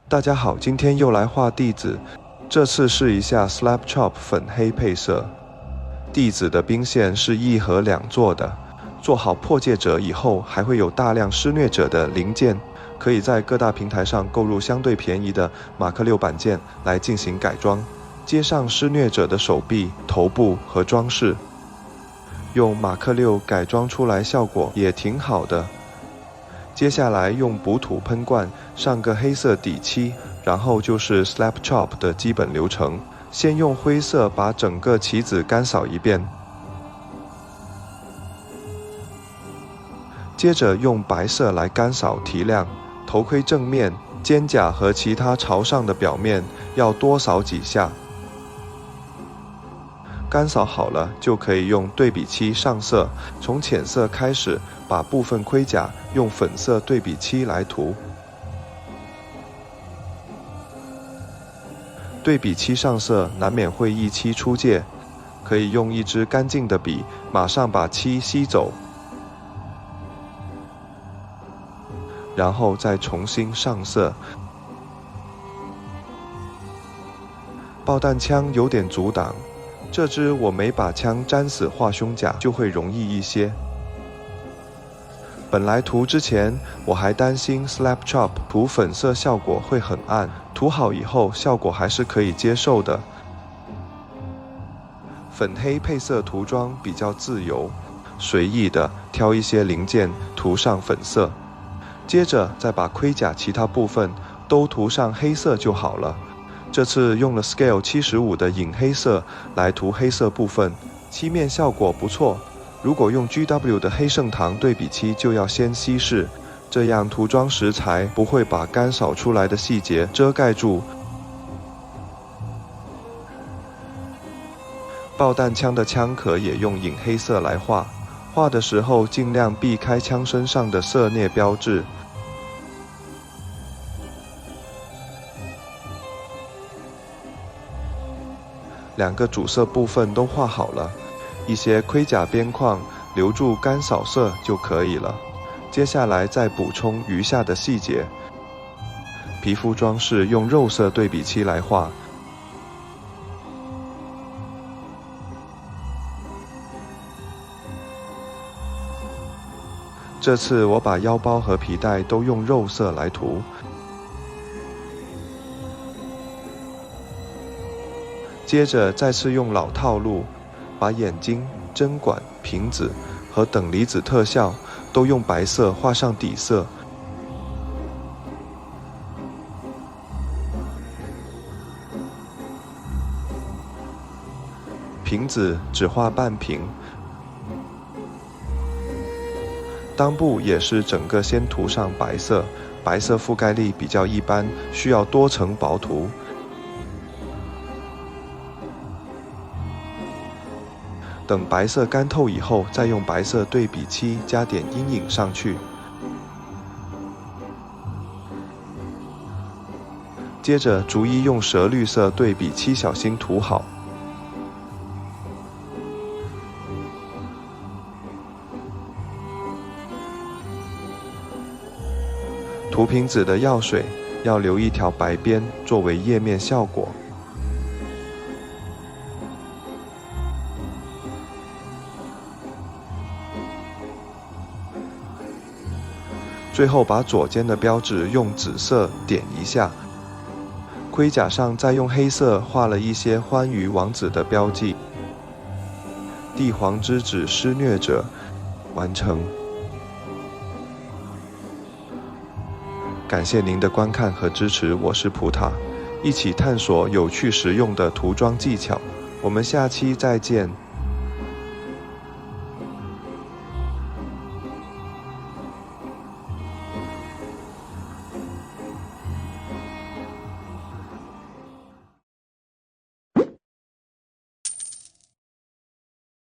大家好，今天又来画弟子，这次试一下 Slap Chop 粉黑配色。弟子的兵线是1和2做的，做好破戒者以后，还会有大量施虐者的零件，可以在各大平台上购入相对便宜的马克6板件来进行改装，接上施虐者的手臂、头部和装饰。用马克6改装出来效果也挺好的。接下来用补土喷灌上个黑色底漆，然后就是 Slap Chop 的基本流程。先用灰色把整个棋子干扫一遍，接着用白色来干扫提亮。头盔正面、肩胛和其他朝上的表面要多扫几下。干扫好了，就可以用对比漆上色，从浅色开始，把部分盔甲用粉色对比漆来涂。对比漆上色难免会一漆出界，可以用一支干净的笔马上把漆吸走，然后再重新上色。爆弹枪有点阻挡，这支我没把枪沾死画胸甲，就会容易一些。本来涂之前我还担心 Slap Chop 涂粉色效果会很暗，涂好以后效果还是可以接受的。粉黑配色涂装比较自由，随意的挑一些零件涂上粉色，接着再把盔甲其他部分都涂上黑色就好了。这次用了 Scale 75的影黑色来涂黑色部分，漆面效果不错。如果用 GW 的黑圣堂对比漆，就要先稀释，这样涂装时才不会把干扫出来的细节遮盖住。爆弹枪的枪壳也用影黑色来画，画的时候尽量避开枪身上的色镍标志。2个主色部分都画好了，一些盔甲边框留住干扫色就可以了。接下来再补充余下的细节。皮肤装饰用肉色对比漆来画，这次我把腰包和皮带都用肉色来涂。接着再次用老套路，把眼睛、针管、瓶子和等离子特效都用白色画上底色。瓶子只画半瓶，裆部也是整个先涂上白色，白色覆盖力比较一般，需要多层薄涂。等白色干透以后，再用白色对比漆加点阴影上去。接着逐一用蛇绿色对比漆小心涂好。涂瓶子的药水要留一条白边作为页面效果。最后把左肩的标志用紫色点一下，盔甲上再用黑色画了一些欢愉王子的标记。帝皇之子施虐者完成。感谢您的观看和支持，我是葡挞，一起探索有趣实用的涂装技巧。我们下期再见。